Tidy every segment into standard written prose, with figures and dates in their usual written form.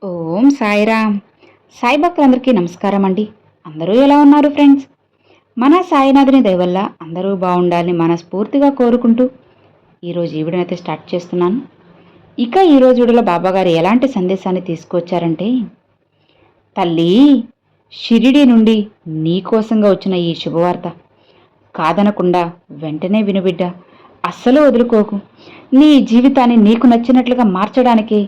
ఓం సాయిరామ్. సాయి భక్తులందరికీ నమస్కారం అండి. అందరూ ఎలా ఉన్నారు ఫ్రెండ్స్? మన సాయినాథుని దయ వల్ల అందరూ బాగుండాలని మనస్ఫూర్తిగా కోరుకుంటూ ఈరోజు ఈ వీడియోని అయితే స్టార్ట్ చేస్తున్నాను. ఇక ఈరోజు వీడియోలో బాబాగారు ఎలాంటి సందేశాన్ని తీసుకొచ్చారంటే, తల్లి, షిరిడి నుండి నీకోసంగా వచ్చిన ఈ శుభవార్త కాదనకుండా వెంటనే వినుబిడ్డ. అస్సలు వదులుకోకు. నీ జీవితాన్ని నీకు నచ్చినట్లుగా మార్చడానికి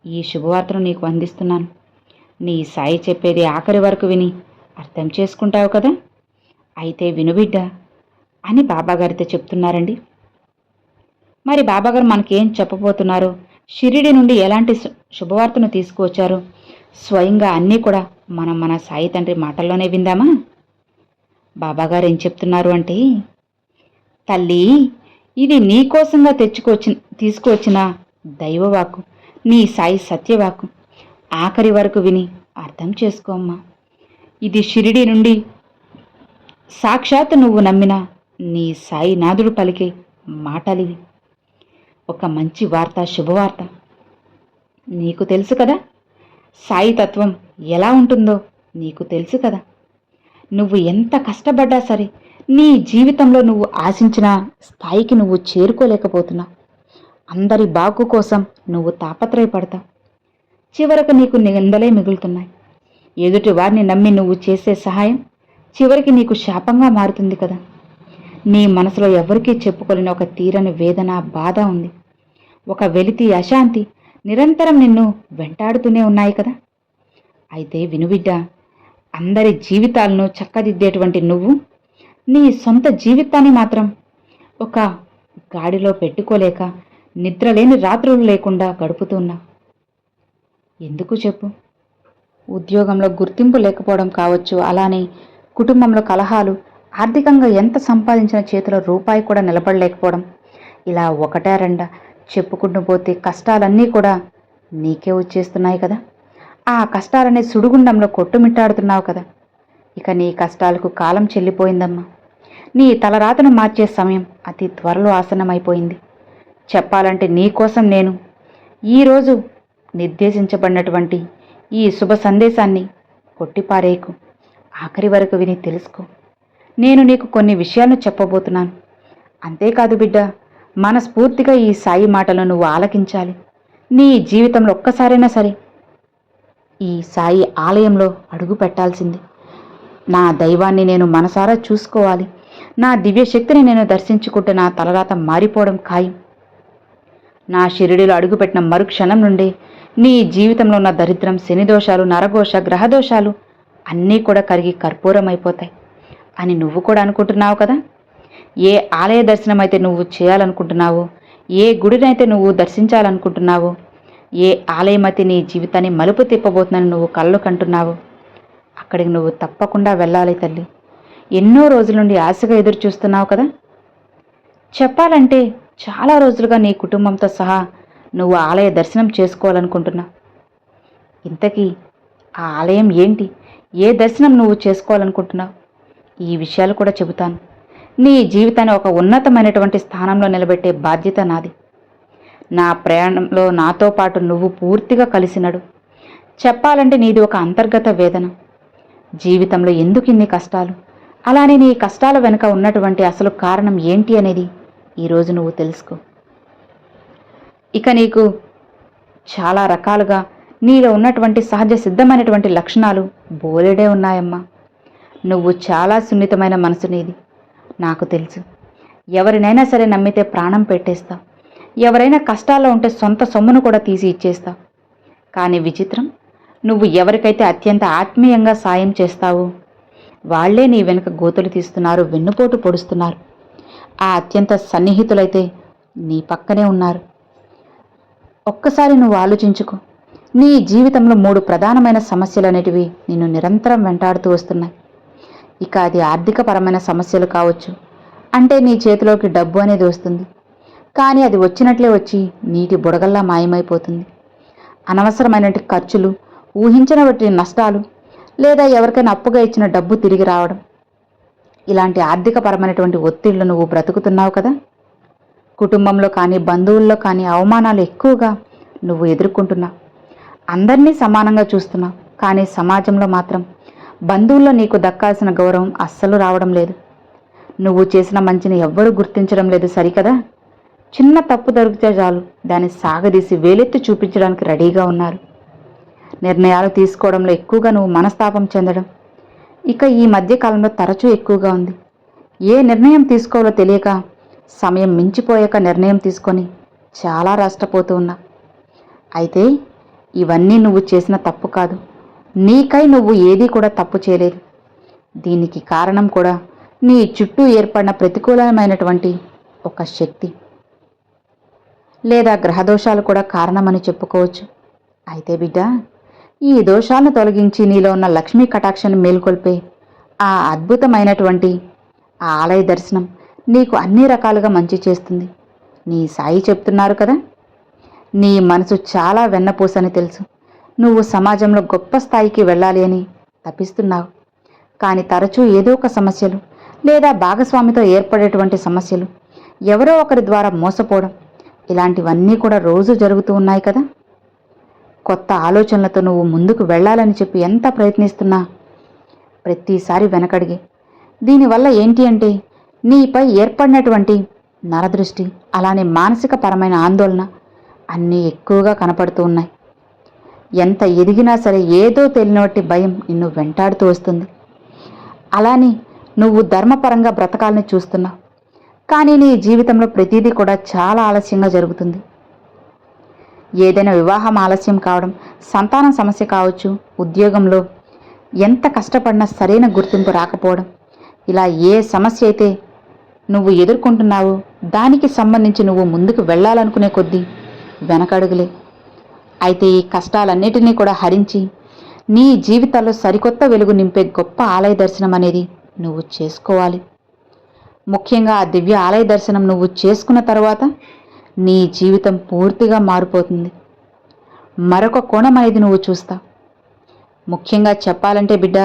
ఈ శుభవార్తను నీకు అందిస్తున్నాను. నీ సాయి చెప్పేది ఆఖరి వరకు విని అర్థం చేసుకుంటావు కదా? అయితే వినుబిడ్డ అని బాబాగారితో చెప్తున్నారండి. మరి బాబాగారు మనకేం చెప్పబోతున్నారో, షిరిడి నుండి ఎలాంటి శుభవార్తను తీసుకువచ్చారో స్వయంగా అన్నీ కూడా మన సాయి తండ్రి మాటల్లోనే విందామా? బాబాగారు ఏం చెప్తున్నారు అంటే, తల్లి, ఇది నీకోసంగా తీసుకువచ్చిన దైవవాకు, నీ సాయి సత్యవాకు. ఆఖరి వరకు విని అర్థం చేసుకోమ్మా. ఇది షిరిడి నుండి సాక్షాత్ నువ్వు నమ్మిన నీ సాయినాథుడు పలికే మాటలివి. ఒక మంచి వార్త, శుభవార్త. నీకు తెలుసు కదా సాయి తత్వం ఎలా ఉంటుందో? నీకు తెలుసు కదా, నువ్వు ఎంత కష్టపడ్డా సరే నీ జీవితంలో నువ్వు ఆశించిన స్థాయికి నువ్వు చేరుకోలేకపోతున్నావు. అందరి బాగు కోసం నువ్వు తాపత్రయపడతావు. చివరకు నీకు నిందలే మిగులుతున్నాయి. ఎదుటి వారిని నమ్మి నువ్వు చేసే సహాయం చివరికి నీకు శాపంగా మారుతుంది కదా. నీ మనసులో ఎవరికీ చెప్పుకోలేని ఒక తీరని వేదన, బాధ ఉంది. ఒక వెలితి, అశాంతి నిరంతరం నిన్ను వెంటాడుతూనే ఉన్నాయి కదా. అయితే వినుబిడ్డ, అందరి జీవితాలను చక్కదిద్దేటువంటి నువ్వు నీ సొంత జీవితాన్ని మాత్రం ఒక గాడిలో పెట్టుకోలేక నిద్రలేని రాత్రులు లేకుండా గడుపుతున్నా. ఎందుకు చెప్పు? ఉద్యోగంలో గుర్తింపు లేకపోవడం కావచ్చు, అలానే కుటుంబంలో కలహాలు, ఆర్థికంగా ఎంత సంపాదించిన చేతిలో రూపాయి కూడా నిలబడలేకపోవడం, ఇలా ఒకటే రెండా చెప్పుకుంటూ పోతే కష్టాలన్నీ కూడా నీకే వచ్చేస్తున్నాయి కదా. ఆ కష్టాలనే సుడిగుండంలో కొట్టుమిట్టాడుతున్నావు కదా. ఇక నీ కష్టాలకు కాలం చెల్లిపోయిందమ్మా. నీ తలరాతను మార్చే సమయం అతి త్వరలో ఆసన్నమైపోయింది. చెప్పాలంటే నీకోసం నేను ఈరోజు నిర్దేశించబడినటువంటి ఈ శుభ సందేశాన్ని కొట్టిపారేయకు. ఆఖరి వరకు విని తెలుసుకో. నేను నీకు కొన్ని విషయాలను చెప్పబోతున్నాను. అంతేకాదు బిడ్డ, మనస్ఫూర్తిగా ఈ సాయి మాటలను నువ్వు ఆలకించాలి. నీ జీవితంలో ఒక్కసారైనా సరే ఈ సాయి ఆలయంలో అడుగు పెట్టాల్సింది. నా దైవాన్ని నేను మనసారా చూసుకోవాలి. నా దివ్యశక్తిని నేను దర్శించుకుంటే నా తలరాత మారిపోవడం ఖాయం. నా షిరిడిలో అడుగుపెట్టిన మరుక్షణం నుండి నీ జీవితంలో ఉన్న దరిద్రం, శనిదోషాలు, నరఘోష, గ్రహదోషాలు అన్నీ కూడా కరిగి కర్పూరమైపోతాయి అని నువ్వు కూడా అనుకుంటున్నావు కదా. ఏ ఆలయ దర్శనం అయితే నువ్వు చేయాలనుకుంటున్నావో, ఏ గుడినైతే నువ్వు దర్శించాలనుకుంటున్నావో, ఏ ఆలయం అయితే నీ జీవితాన్ని మలుపు తిప్పబోతుందని నువ్వు కళ్ళు కంటున్నావో, అక్కడికి నువ్వు తప్పకుండా వెళ్ళాలి తల్లి. ఎన్నో రోజుల నుండి ఆశగా ఎదురు చూస్తున్నావు కదా. చెప్పాలంటే చాలా రోజులుగా నీ కుటుంబంతో సహా నువ్వు ఆలయ దర్శనం చేసుకోవాలనుకుంటున్నావు. ఇంతకీ ఆ ఆలయం ఏంటి? ఏ దర్శనం నువ్వు చేసుకోవాలనుకుంటున్నావు? ఈ విషయాలు కూడా చెబుతాను. నీ జీవితాన్ని ఒక ఉన్నతమైనటువంటి స్థానంలో నిలబెట్టే బాధ్యత నాది. నా ప్రయాణంలో నాతో పాటు నువ్వు పూర్తిగా కలిసినడు. చెప్పాలంటే నీది ఒక అంతర్గత వేదన. జీవితంలో ఎందుకు ఇన్ని కష్టాలు, అలానే నీ కష్టాల వెనుక ఉన్నటువంటి అసలు కారణం ఏంటి అనేది ఈరోజు నువ్వు తెలుసుకో. ఇక నీకు చాలా రకాలుగా నీలో ఉన్నటువంటి సహజ సిద్ధమైనటువంటి లక్షణాలు బోలెడే ఉన్నాయమ్మా. నువ్వు చాలా సున్నితమైన మనసు నీది, నాకు తెలుసు. ఎవరినైనా సరే నమ్మితే ప్రాణం పెట్టేస్తావు. ఎవరైనా కష్టాల్లో ఉంటే సొంత సొమ్మును కూడా తీసి ఇచ్చేస్తావు. కానీ విచిత్రం, నువ్వు ఎవరికైతే అత్యంత ఆత్మీయంగా సాయం చేస్తావో వాళ్లే నీ వెనుక గోతులు తీస్తున్నారు, వెన్నుపోటు పొడుస్తున్నారు. ఆ అత్యంత సన్నిహితులైతే నీ పక్కనే ఉన్నారు. ఒక్కసారి నువ్వు ఆలోచించుకో. నీ జీవితంలో 3 ప్రధానమైన సమస్యలు అనేటివి నిన్ను నిరంతరం వెంటాడుతూ వస్తున్నాయి. ఇక అది ఆర్థికపరమైన సమస్యలు కావచ్చు. అంటే నీ చేతిలోకి డబ్బు అనేది వస్తుంది, కానీ అది వచ్చినట్లే వచ్చి నీటి బుడగల్లా మాయమైపోతుంది. అనవసరమైనటువంటి ఖర్చులు, ఊహించినటువంటి నష్టాలు, లేదా ఎవరికైనా అప్పుగా ఇచ్చిన డబ్బు తిరిగి రావడం, ఇలాంటి ఆర్థికపరమైనటువంటి ఒత్తిళ్లు నువ్వు బ్రతుకుతున్నావు కదా. కుటుంబంలో కానీ బంధువుల్లో కానీ అవమానాలు ఎక్కువగా నువ్వు ఎదుర్కొంటున్నావు. అందరినీ సమానంగా చూస్తున్నావు, కానీ సమాజంలో మాత్రం బంధువుల్లో నీకు దక్కాల్సిన గౌరవం అస్సలు రావడం లేదు. నువ్వు చేసిన మంచిని ఎవ్వరూ గుర్తించడం లేదు, సరికదా? చిన్న తప్పు దొరికితే చాలు దాన్ని సాగదీసి వేలెత్తి చూపించడానికి రెడీగా ఉన్నారు. నిర్ణయాలు తీసుకోవడంలో ఎక్కువగా నువ్వు మనస్తాపం చెందడం ఇక ఈ మధ్యకాలంలో తరచూ ఎక్కువగా ఉంది. ఏ నిర్ణయం తీసుకోవాలో తెలియక సమయం మించిపోయాక నిర్ణయం తీసుకొని చాలా నష్టపోతూ ఉన్నా. అయితే ఇవన్నీ నువ్వు చేసిన తప్పు కాదు. నీకై నువ్వు ఏదీ కూడా తప్పు చేయలేదు. దీనికి కారణం కూడా నీ చుట్టూ ఏర్పడిన ప్రతికూలమైనటువంటి ఒక శక్తి లేదా గ్రహదోషాలు కూడా కారణమని చెప్పుకోవచ్చు. అయితే బిడ్డ, ఈ దోషాలను తొలగించి నీలో ఉన్న లక్ష్మీ కటాక్షాన్ని మేల్కొల్పే ఆ అద్భుతమైనటువంటి ఆ ఆలయ దర్శనం నీకు అన్ని రకాలుగా మంచి చేస్తుంది. నీ సాయి చెప్తున్నారు కదా, నీ మనసు చాలా వెన్నపూసని తెలుసు. నువ్వు సమాజంలో గొప్ప స్థాయికి వెళ్ళాలి అని తపిస్తున్నావు. కానీ తరచూ ఏదో ఒక సమస్యలు లేదా భాగస్వామితో ఏర్పడేటువంటి సమస్యలు, ఎవరో ఒకరి ద్వారా మోసపోవడం, ఇలాంటివన్నీ కూడా రోజు జరుగుతూ ఉన్నాయి కదా. కొత్త ఆలోచనలతో నువ్వు ముందుకు వెళ్ళాలని చెప్పి ఎంత ప్రయత్నిస్తున్నా ప్రతిసారి వెనకడిగే. దీనివల్ల ఏంటి అంటే నీపై ఏర్పడినటువంటి నరదృష్టి, అలానే మానసిక పరమైన ఆందోళన అన్నీ ఎక్కువగా కనపడుతూ ఉన్నాయి. ఎంత ఎదిగినా సరే ఏదో తెలియనట్టి భయం నిన్ను వెంటాడుతూ వస్తుంది. అలానే నువ్వు ధర్మపరంగా బ్రతకాలని చూస్తున్నావు, కానీ నీ జీవితంలో ప్రతిదీ కూడా చాలా ఆలస్యంగా జరుగుతుంది. ఏదైనా వివాహం ఆలస్యం కావడం, సంతానం సమస్య కావచ్చు, ఉద్యోగంలో ఎంత కష్టపడినా సరైన గుర్తింపు రాకపోవడం, ఇలా ఏ సమస్య అయితే నువ్వు ఎదుర్కొంటున్నావో దానికి సంబంధించి నువ్వు ముందుకు వెళ్ళాలనుకునే కొద్దీ వెనకడుగులే. అయితే ఈ కష్టాలన్నిటినీ కూడా హరించి నీ జీవితాల్లో సరికొత్త వెలుగు నింపే గొప్ప ఆలయ దర్శనం అనేది నువ్వు చేసుకోవాలి. ముఖ్యంగా ఆ దివ్య ఆలయ దర్శనం నువ్వు చేసుకున్న తర్వాత నీ జీవితం పూర్తిగా మారిపోతుంది. మరొక కోణం అనేది నువ్వు చూస్తావు. ముఖ్యంగా చెప్పాలంటే బిడ్డ,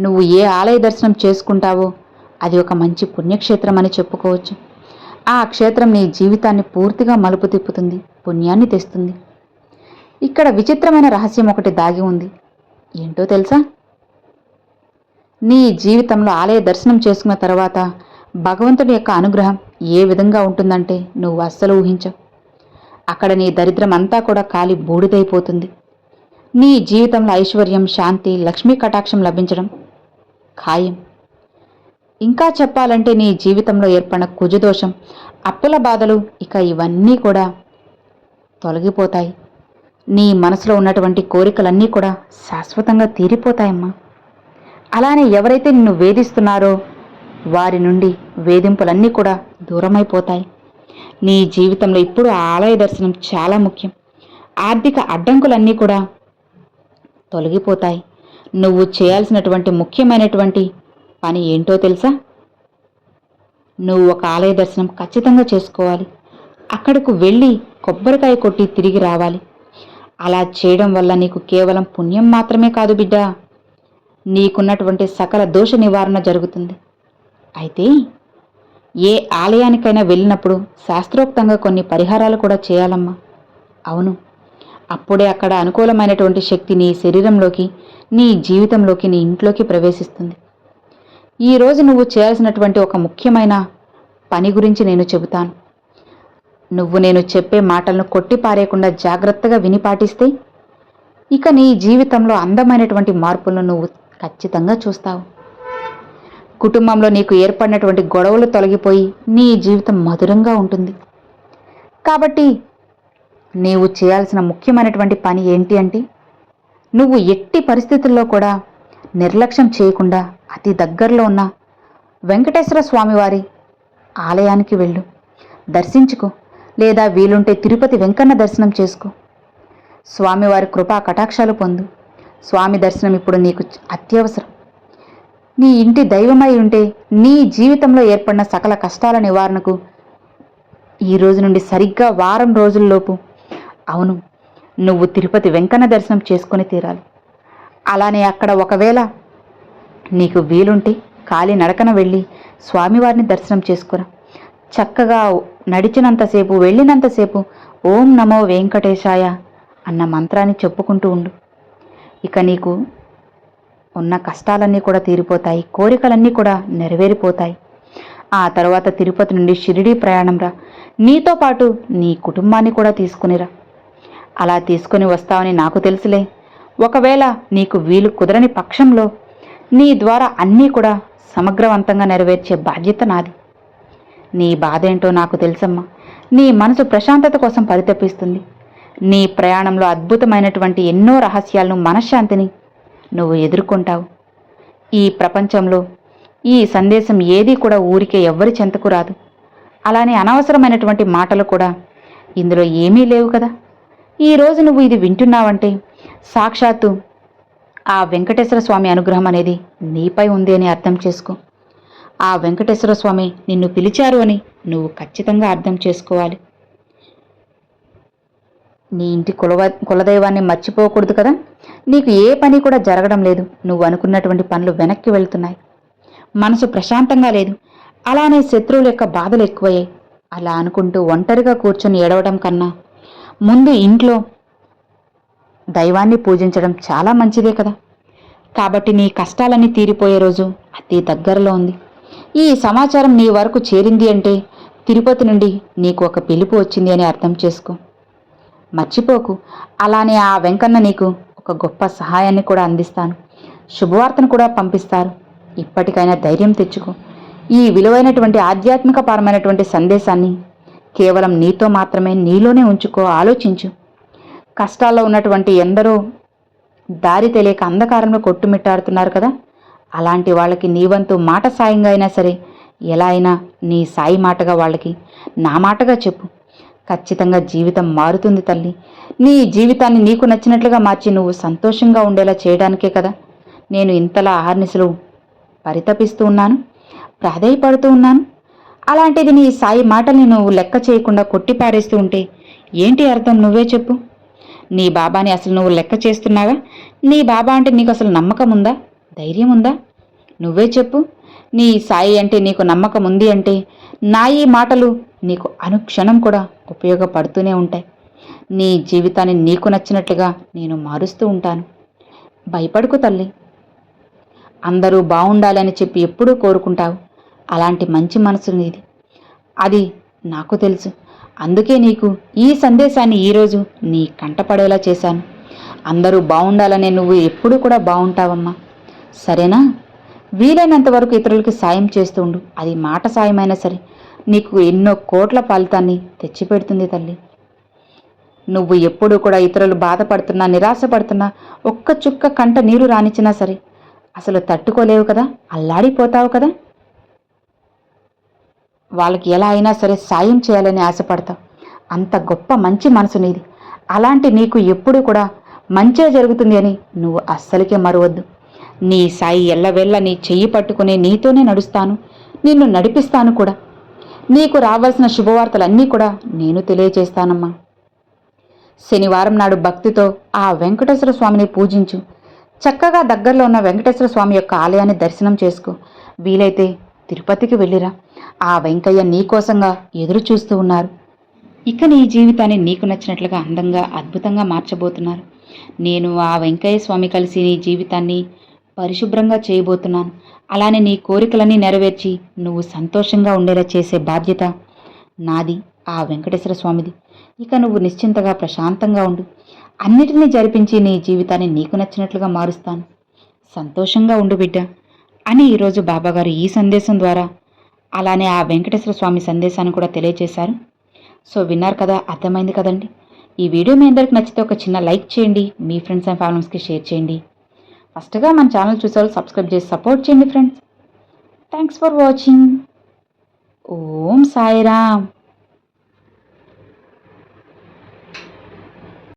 నువ్వు ఏ ఆలయ దర్శనం చేసుకుంటావో అది ఒక మంచి పుణ్యక్షేత్రం అని చెప్పుకోవచ్చు. ఆ క్షేత్రం నీ జీవితాన్ని పూర్తిగా మలుపు తిప్పుతుంది, పుణ్యాన్ని తెస్తుంది. ఇక్కడ విచిత్రమైన రహస్యం ఒకటి దాగి ఉంది. ఏంటో తెలుసా? నీ జీవితంలో ఆలయ దర్శనం చేసుకున్న తర్వాత భగవంతుడి యొక్క అనుగ్రహం ఏ విధంగా ఉంటుందంటే నువ్వు అస్సలు ఊహించవు. అక్కడ నీ దరిద్రం అంతా కూడా కాలి బూడిదైపోతుంది. నీ జీవితంలో ఐశ్వర్యం, శాంతి, లక్ష్మీ కటాక్షం లభించడం ఖాయం. ఇంకా చెప్పాలంటే నీ జీవితంలో ఏర్పడిన కుజదోషం, అప్పుల బాధలు, ఇక ఇవన్నీ కూడా తొలగిపోతాయి. నీ మనసులో ఉన్నటువంటి కోరికలన్నీ కూడా శాశ్వతంగా తీరిపోతాయమ్మా. అలానే ఎవరైతే నిన్ను వేధిస్తున్నారో వారి నుండి వేధింపులన్నీ కూడా దూరమైపోతాయి. నీ జీవితంలో ఇప్పుడు ఆలయ దర్శనం చాలా ముఖ్యం. ఆర్థిక అడ్డంకులన్నీ కూడా తొలగిపోతాయి. నువ్వు చేయాల్సినటువంటి ముఖ్యమైనటువంటి పని ఏంటో తెలుసా? నువ్వు ఒక ఆలయ దర్శనం ఖచ్చితంగా చేసుకోవాలి. అక్కడకు వెళ్ళి కొబ్బరికాయ కొట్టి తిరిగి రావాలి. అలా చేయడం వల్ల నీకు కేవలం పుణ్యం మాత్రమే కాదు బిడ్డ, నీకున్నటువంటి సకల దోష నివారణ జరుగుతుంది. అయితే ఏ ఆలయానికైనా వెళ్ళినప్పుడు శాస్త్రోక్తంగా కొన్ని పరిహారాలు కూడా చేయాలమ్మా. అవును, అప్పుడే అక్కడ అనుకూలమైనటువంటి శక్తి నీ శరీరంలోకి, నీ జీవితంలోకి, నీ ఇంట్లోకి ప్రవేశిస్తుంది. ఈరోజు నువ్వు చేయాల్సినటువంటి ఒక ముఖ్యమైన పని గురించి నేను చెబుతాను. నువ్వు నేను చెప్పే మాటలను కొట్టిపారేయకుండా జాగ్రత్తగా విని పాటిస్తే ఇక నీ జీవితంలో అందమైనటువంటి మార్పులను నువ్వు ఖచ్చితంగా చూస్తావు. కుటుంబంలో నీకు ఏర్పడినటువంటి గొడవలు తొలగిపోయి నీ జీవితం మధురంగా ఉంటుంది. కాబట్టి నీవు చేయాల్సిన ముఖ్యమైనటువంటి పని ఏంటి అంటే, నువ్వు ఎట్టి పరిస్థితుల్లో కూడా నిర్లక్ష్యం చేయకుండా అతి దగ్గరలో ఉన్న వెంకటేశ్వర స్వామివారి ఆలయానికి వెళ్ళు, దర్శించుకో. లేదా వీలుంటే తిరుపతి వెంకన్న దర్శనం చేసుకో. స్వామివారి కృపా కటాక్షాలు పొందు. స్వామి దర్శనం ఇప్పుడు నీకు అత్యవసరం. నీ ఇంటి దైవమై ఉంటే నీ జీవితంలో ఏర్పడిన సకల కష్టాల నివారణకు ఈ రోజు నుండి సరిగ్గా వారం రోజుల్లోపు, అవును, నువ్వు తిరుపతి వెంకన్న దర్శనం చేసుకొని తీరాలి. అలానే అక్కడ ఒకవేళ నీకు వీలుంటే కాలి నడకన వెళ్ళి స్వామివారిని దర్శనం చేసుకురా. చక్కగా నడిచినంతసేపు, వెళ్ళినంతసేపు ఓం నమో వెంకటేశాయ అన్న మంత్రాన్ని చెప్పుకుంటూ ఉండు. ఇక నీకు ఉన్న కష్టాలన్నీ కూడా తీరిపోతాయి, కోరికలన్నీ కూడా నెరవేరిపోతాయి. ఆ తర్వాత తిరుపతి నుండి షిరిడీ ప్రయాణం రా, నీతో పాటు నీ కుటుంబాన్ని కూడా తీసుకునిరా. అలా తీసుకుని వస్తావని నాకు తెలుసులే. ఒకవేళ నీకు వీలు కుదరని పక్షంలో నీ ద్వారా అన్నీ కూడా సమగ్రవంతంగా నెరవేర్చే బాధ్యత నాది. నీ బాధ ఏంటో నాకు తెలుసమ్మా. నీ మనసు ప్రశాంతత కోసం పరితపిస్తుంది. నీ ప్రయాణంలో అద్భుతమైనటువంటి ఎన్నో రహస్యాలను, మనశ్శాంతిని నువ్వు ఎదుర్కొంటావు. ఈ ప్రపంచంలో ఈ సందేశం ఏదీ కూడా ఊరికే ఎవ్వరి చెంతకు రాదు. అలానే అనవసరమైనటువంటి మాటలు కూడా ఇందులో ఏమీ లేవు కదా. ఈరోజు నువ్వు ఇది వింటున్నావంటే సాక్షాత్తు ఆ వెంకటేశ్వర స్వామి అనుగ్రహం అనేది నీపై ఉంది అని అర్థం చేసుకో. ఆ వెంకటేశ్వర స్వామి నిన్ను పిలిచారు అని నువ్వు ఖచ్చితంగా అర్థం చేసుకోవాలి. నీ ఇంటి కులదైవాన్ని మర్చిపోకూడదు కదా. నీకు ఏ పని కూడా జరగడం లేదు. నువ్వు అనుకున్నటువంటి పనులు వెనక్కి వెళ్తున్నాయి. మనసు ప్రశాంతంగా లేదు. అలానే శత్రువుల యొక్క బాధలు ఎక్కువయ్యాయి. అలా అనుకుంటూ ఒంటరిగా కూర్చొని ఏడవడం కన్నా ముందు ఇంట్లో దైవాన్ని పూజించడం చాలా మంచిదే కదా. కాబట్టి నీ కష్టాలన్నీ తీరిపోయే రోజు అతి దగ్గరలో ఉంది. ఈ సమాచారం నీ వరకు చేరింది అంటే తిరుపతి నుండి నీకు ఒక పిలుపు వచ్చింది అని అర్థం చేసుకో. మర్చిపోకు. అలానే ఆ వెంకన్న నీకు ఒక గొప్ప సహాయాన్ని కూడా అందిస్తాను. శుభవార్తను కూడా పంపిస్తారు. ఇప్పటికైనా ధైర్యం తెచ్చుకో. ఈ విలువైనటువంటి ఆధ్యాత్మికపరమైనటువంటి సందేశాన్ని కేవలం నీతో మాత్రమే, నీలోనే ఉంచుకో. ఆలోచించు. కష్టాల్లో ఉన్నటువంటి ఎందరో దారి తెలియక అంధకారంలో కొట్టుమిట్టాడుతున్నారు కదా. అలాంటి వాళ్ళకి నీ వంతు మాట సాయంగా అయినా సరే, ఎలా అయినా నీ సాయి మాటగా వాళ్ళకి నా మాటగా చెప్పు. ఖచ్చితంగా జీవితం మారుతుంది తల్లి. నీ జీవితాన్ని నీకు నచ్చినట్లుగా మార్చి నువ్వు సంతోషంగా ఉండేలా చేయడానికే కదా నేను ఇంతలా అహర్నిశలు పరితపిస్తూ ఉన్నాను, ప్రాధేయపడుతూ ఉన్నాను. అలాంటిది నీ సాయి మాటల్ని నువ్వు లెక్క చేయకుండా కొట్టిపారేస్తూ ఉంటే ఏంటి అర్థం? నువ్వే చెప్పు. నీ బాబాని అసలు నువ్వు లెక్క చేస్తున్నావా? నీ బాబా అంటే నీకు అసలు నమ్మకం ఉందా? ధైర్యం ఉందా? నువ్వే చెప్పు. నీ సాయి అంటే నీకు నమ్మకం ఉంది అంటే నా ఈ మాటలు నీకు అనుక్షణం కూడా ఉపయోగపడుతూనే ఉంటాయి. నీ జీవితాన్ని నీకు నచ్చినట్లుగా నేను మారుస్తూ ఉంటాను. భయపడుకు తల్లి. అందరూ బాగుండాలని చెప్పి ఎప్పుడూ కోరుకుంటావు. అలాంటి మంచి మనసు నీది. అది నాకు తెలుసు. అందుకే నీకు ఈ సందేశాన్ని ఈరోజు నీ కంటపడేలా చేశాను. అందరూ బాగుండాలనే నువ్వు ఎప్పుడూ కూడా బాగుంటావమ్మా. సరేనా? వీలైనంత వరకు ఇతరులకి సాయం చేస్తూ ఉండు. అది మాట సాయమైనా సరే నీకు ఎన్నో కోట్ల ఫలితాన్ని తెచ్చిపెడుతుంది తల్లి. నువ్వు ఎప్పుడూ కూడా ఇతరులు బాధపడుతున్నా, నిరాశపడుతున్నా, ఒక్క చుక్క కంట నీరు రానిచ్చినా సరే అసలు తట్టుకోలేవు కదా, అల్లాడిపోతావు కదా. వాళ్ళకి ఎలా అయినా సరే సాయం చేయాలని ఆశపడతావు. అంత గొప్ప మంచి మనసు నీది. అలాంటి నీకు ఎప్పుడూ కూడా మంచే జరుగుతుంది అని నువ్వు అస్సలికే మరవద్దు. నీ సాయి ఎల్లవెల్ల నీ చెయ్యి పట్టుకుని నీతోనే నడుస్తాను, నిన్ను నడిపిస్తాను కూడా. నీకు రావాల్సిన శుభవార్తలన్నీ కూడా నేను తెలియజేస్తానమ్మా. శనివారం నాడు భక్తితో ఆ వెంకటేశ్వర స్వామిని పూజించు. చక్కగా దగ్గరలో ఉన్న వెంకటేశ్వర స్వామి యొక్క ఆలయాన్ని దర్శనం చేసుకో. వీలైతే తిరుపతికి వెళ్ళిరా. ఆ వెంకయ్య నీకోసంగా ఎదురు చూస్తూ ఉన్నారు. ఇక నీ జీవితాన్ని నీకు నచ్చినట్లుగా అందంగా, అద్భుతంగా మార్చబోతున్నారు. నేను ఆ వెంకయ్య స్వామి కలిసి నీ జీవితాన్ని పరిశుభ్రంగా చేయబోతున్నాను. అలానే నీ కోరికలన్నీ నెరవేర్చి నువ్వు సంతోషంగా ఉండేలా చేసే బాధ్యత నాది, ఆ వెంకటేశ్వర స్వామిది. ఇక నువ్వు నిశ్చింతగా ప్రశాంతంగా ఉండు. అన్నిటినీ జరిపించి నీ జీవితాన్ని నీకు నచ్చినట్లుగా మారుస్తాను. సంతోషంగా ఉండు బిడ్డ అని ఈరోజు బాబాగారు ఈ సందేశం ద్వారా, అలానే ఆ వెంకటేశ్వర స్వామి సందేశాన్ని కూడా తెలియజేశారు. సో విన్నారు కదా, అర్థమైంది కదండి. ఈ వీడియో మీ అందరికి నచ్చితే ఒక చిన్న లైక్ చేయండి. మీ ఫ్రెండ్స్ అండ్ ఫ్యామిలీస్కి షేర్ చేయండి. ఫస్ట్గా మన ఛానల్ చూసేవాళ్ళు సబ్స్క్రైబ్ చేసి సపోర్ట్ చేయండి friends. Thanks for watching. Om Sairam.